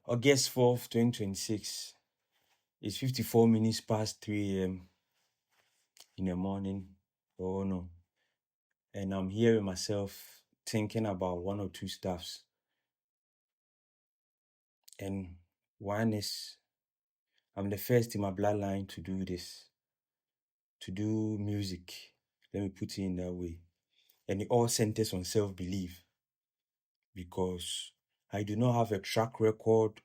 August 4th, 2026. It's 54 minutes past 3 a.m. in the morning. Oh no. And I'm hearing myself thinking about one or two stuffs. And one is, I'm the first in my bloodline to do this, to do music. Let me put it in that way. And it all centers on self-belief, because I do not have a track record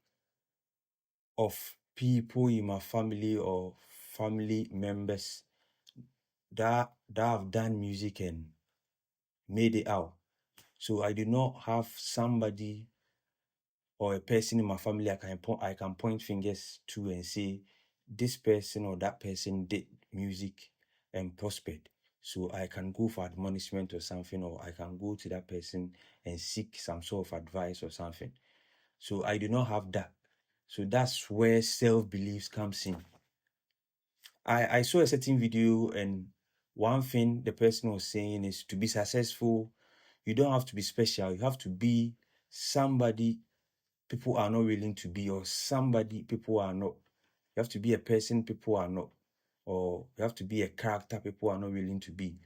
of people in my family or family members that have done music and made it out. So I do not have somebody or a person in my family I can point fingers to and say this person or that person did music and prospered. So I can go for admonishment or something, or I can go to that person and seek some sort of advice or something. So I do not have that. So that's where self-belief comes in. I saw a certain video, and one thing the person was saying is, to be successful, you don't have to be special. You have to be somebody people are not willing to be, or somebody people are not. You have to be a person people are not, or you have to be a character people are not willing to be.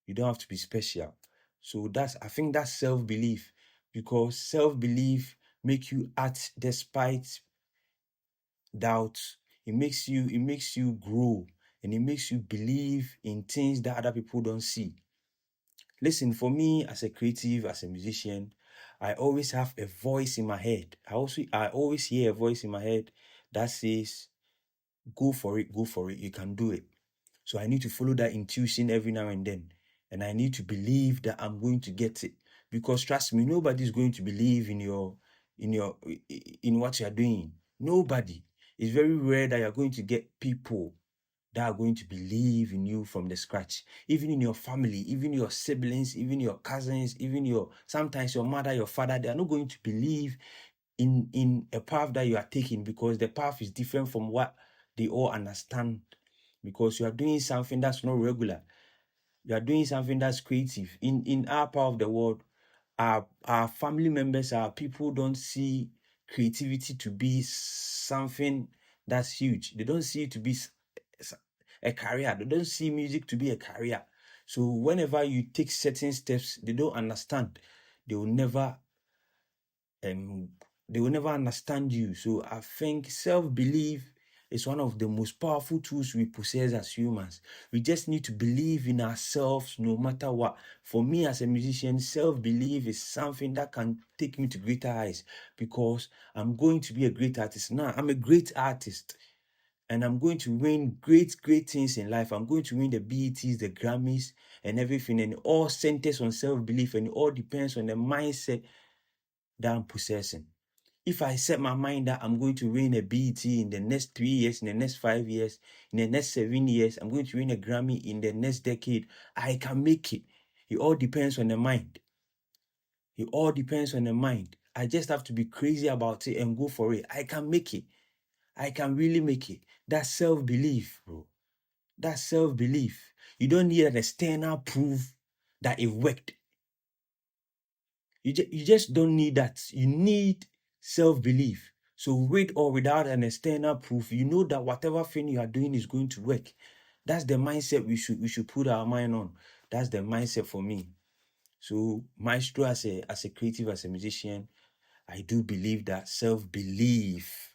You don't have to be special. So I think that's self-belief, because self-belief makes you act despite doubt. It makes you grow, and it makes you believe in things that other people don't see. Listen, for me as a creative, as a musician, I always have a voice in my head. I always hear a voice in my head that says, go for it, you can do it. So I need to follow that intuition every now and then. And I need to believe that I'm going to get it. Because trust me, nobody's going to believe in what you're doing. Nobody. It's very rare that you're going to get people that are going to believe in you from the scratch. Even in your family, even your siblings, even your cousins, sometimes your mother, your father, they are not going to believe in a path that you are taking, because the path is different from what they all understand, because you are doing something that's not regular. You are doing something that's creative. In our part of the world, our family members, our people don't see creativity to be something that's huge. They don't see it to be a career. They don't see music to be a career. So whenever you take certain steps, they don't understand. They will never understand you. So I think self-belief is one of the most powerful tools we possess as humans. We just need to believe in ourselves no matter what. For me as a musician, self-belief is something that can take me to greater heights, because I'm going to be a great artist. Now, I'm a great artist, and I'm going to win great things in life. I'm going to win the BETs, the Grammys, and everything. And it all centers on self-belief, and it all depends on the mindset that I'm possessing. If I set my mind that I'm going to win a BET in the next 3 years, in the next 5 years, in the next 7 years, I'm going to win a Grammy in the next decade, I can make it. It all depends on the mind. It all depends on the mind. I just have to be crazy about it and go for it. I can make it. I can really make it. That's self-belief, bro. That's self-belief. You don't need an external proof that it worked. You just don't need that. You need self-belief. So with or without an external proof, you know that whatever thing you are doing is going to work. That's the mindset we should put our mind on. That's the mindset for me. So Maestro, as a creative, as a musician, I do believe that self-belief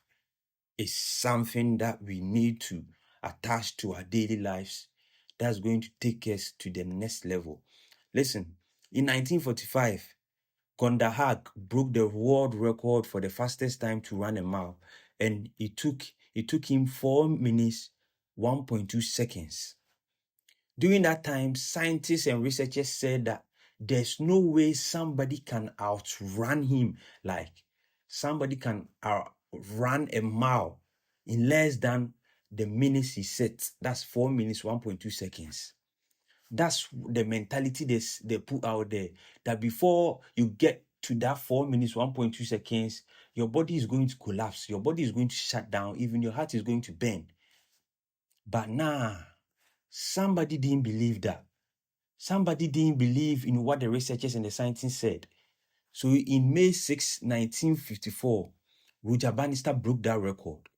is something that we need to attach to our daily lives. That's going to take us to the next level. Listen, in 1945, Gonda Hag broke the world record for the fastest time to run a mile, and it took him 4 minutes 1.2 seconds. During that time, scientists and researchers said that there's no way somebody can outrun him. Like somebody can run a mile in less than the minutes he set. That's 4 minutes 1.2 seconds. That's the mentality they put out there, that before you get to that 4 minutes 1.2 seconds, your body is going to collapse, your body is going to shut down, even your heart is going to bend. But nah, somebody didn't believe that. Somebody didn't believe in what the researchers and the scientists said. So in May 6, 1954, Roger Bannister broke that record.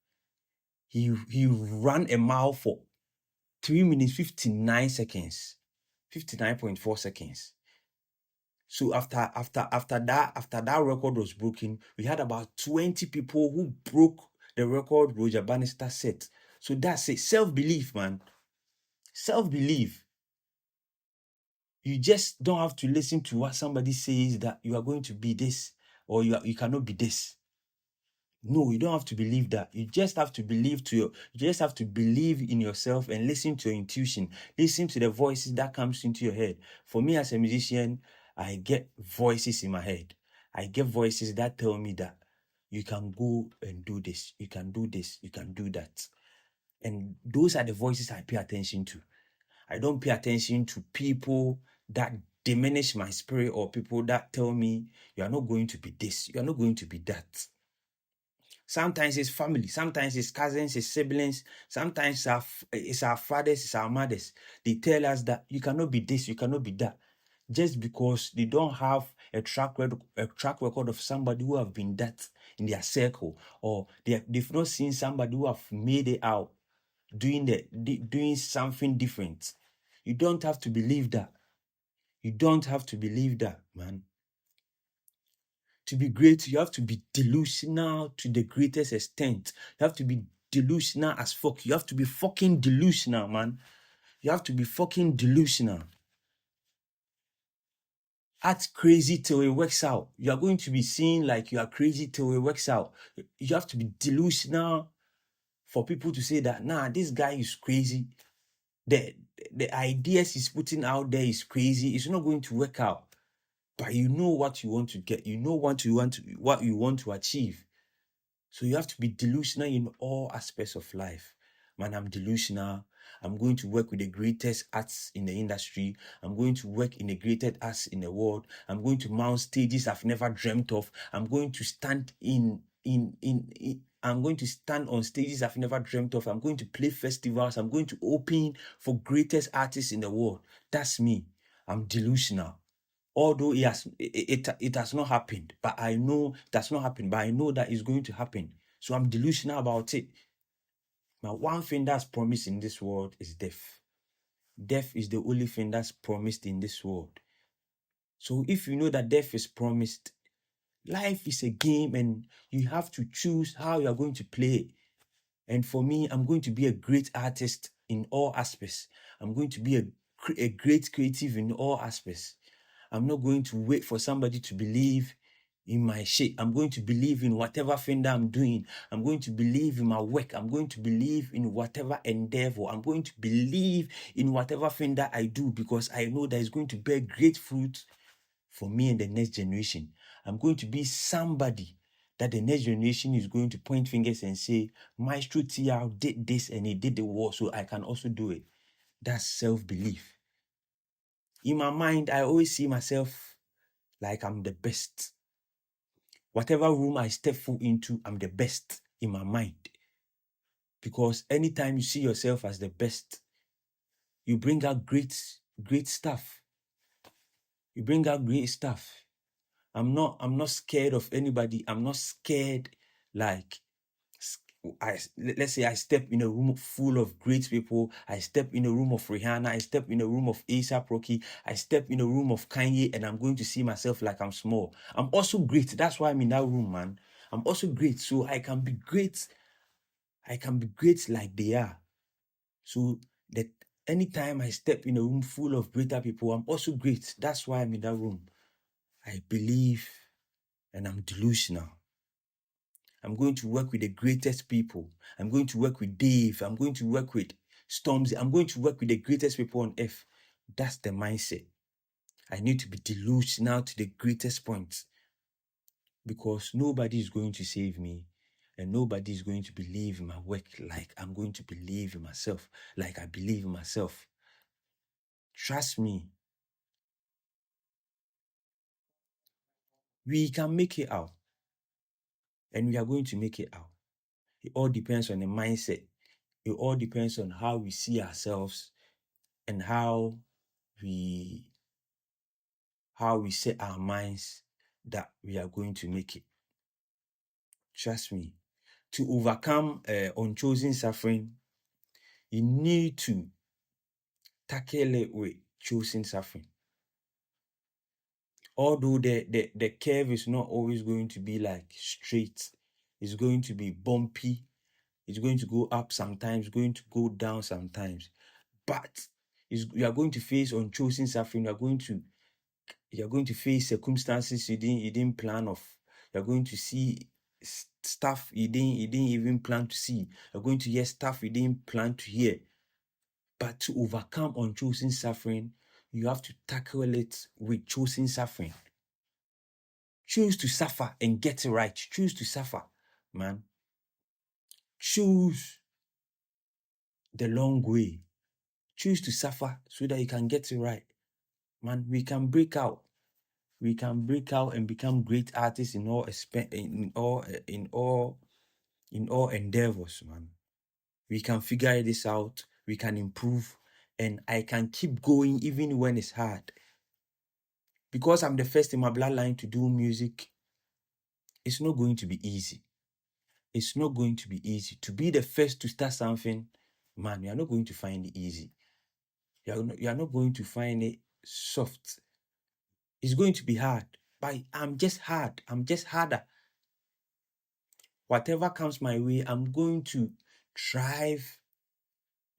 He ran a mile for 3 minutes 59 seconds, 59.4 seconds. So after that record was broken, we had about 20 people who broke the record Roger Bannister set. So that's it. Self-belief, man. Self-belief. You just don't have to listen to what somebody says that you are going to be this or you cannot be this. No, you don't have to believe that. You just have to believe you just have to believe in yourself and listen to your intuition. Listen to the voices that comes into your head. For me as a musician, I get voices in my head. I get voices that tell me that you can go and do this, you can do this, you can do that. And those are the voices I pay attention to. I don't pay attention to people that diminish my spirit or people that tell me you are not going to be this, you are not going to be that. Sometimes it's family, sometimes it's cousins, it's siblings, sometimes it's our fathers, it's our mothers. They tell us that you cannot be this, you cannot be that. Just because they don't have a track record of somebody who have been that in their circle, or they've not seen somebody who have made it out doing something different. You don't have to believe that. You don't have to believe that, man. To be great, you have to be delusional to the greatest extent. You have to be delusional as fuck. You have to be fucking delusional, man. You have to be fucking delusional. Act crazy till it works out. You are going to be seen like you are crazy till it works out. You have to be delusional for people to say that, nah, this guy is crazy. The ideas he's putting out there is crazy. It's not going to work out. But you know what you want to get. You know what you want to achieve. So you have to be delusional in all aspects of life. Man, I'm delusional. I'm going to work with the greatest arts in the industry. I'm going to work in the greatest arts in the world. I'm going to mount stages I've never dreamt of. I'm going to stand I'm going to stand on stages I've never dreamt of. I'm going to play festivals. I'm going to open for greatest artists in the world. That's me. I'm delusional. Although it has not happened, but I know it has not happened, but I know that it's going to happen. So I'm delusional about it. Now, one thing that's promised in this world is death. Death is the only thing that's promised in this world. So if you know that death is promised, life is a game and you have to choose how you are going to play it. And for me, I'm going to be a great artist in all aspects. I'm going to be a great creative in all aspects. I'm not going to wait for somebody to believe in my shit. I'm going to believe in whatever thing that I'm doing. I'm going to believe in my work. I'm going to believe in whatever endeavor. I'm going to believe in whatever thing that I do because I know that it's going to bear great fruit for me and the next generation. I'm going to be somebody that the next generation is going to point fingers and say, Maestro TR did this and he did the work, so I can also do it. That's self-belief. In my mind, I always see myself like I'm the best. Whatever room I step foot into, I'm the best in my mind. Because anytime you see yourself as the best, you bring out great stuff. You bring out great stuff. I'm not scared of anybody. I'm not scared like let's say I step in a room full of great people. I step in a room of Rihanna. I step in a room of A$AP Rocky. I step in a room of Kanye, and I'm going to see myself like I'm small. I'm also great. That's why I'm in that room, man. I'm also great, so I can be great. I can be great like they are. So that anytime I step in a room full of greater people, I'm also great. That's why I'm in that room. I believe, and I'm delusional. I'm going to work with the greatest people. I'm going to work with Dave. I'm going to work with Stormzy. I'm going to work with the greatest people on earth. That's the mindset. I need to be delusional to the greatest point because nobody is going to save me and nobody is going to believe in my work like I'm going to believe in myself, like I believe in myself. Trust me. We can make it out. And we are going to make it out. It all depends on the mindset. It all depends on how we see ourselves and how we set our minds that we are going to make it. Trust me. To overcome unchosen suffering, you need to tackle it with chosen suffering. Although the curve is not always going to be like straight, it's going to be bumpy, it's going to go up sometimes, going to go down sometimes. But you are going to face unchosen suffering. You are going to face circumstances you didn't plan of. You're going to see stuff you didn't even plan to see. You're going to hear stuff you didn't plan to hear. But to overcome unchosen suffering, you have to tackle it with chosen suffering. Choose to suffer and get it right. Choose to suffer, man. Choose the long way. Choose to suffer so that you can get it right. Man, we can break out. We can break out and become great artists in all endeavors, man. We can figure this out. We can improve, and I can keep going even when it's hard. Because I'm the first in my bloodline to do music, it's not going to be easy. It's not going to be easy. To be the first to start something, man, you are not going to find it easy. You are not going to find it soft. It's going to be hard. But I'm just hard. I'm just harder. Whatever comes my way, I'm going to thrive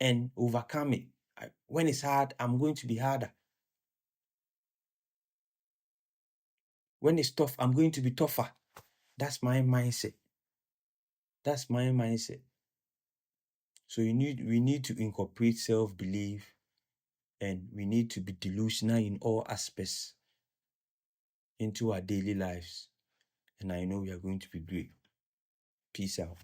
and overcome it. When it's hard, I'm going to be harder. When it's tough, I'm going to be tougher. That's my mindset. That's my mindset. So we need to incorporate self-belief, and we need to be delusional in all aspects into our daily lives. And I know we are going to be great. Peace out.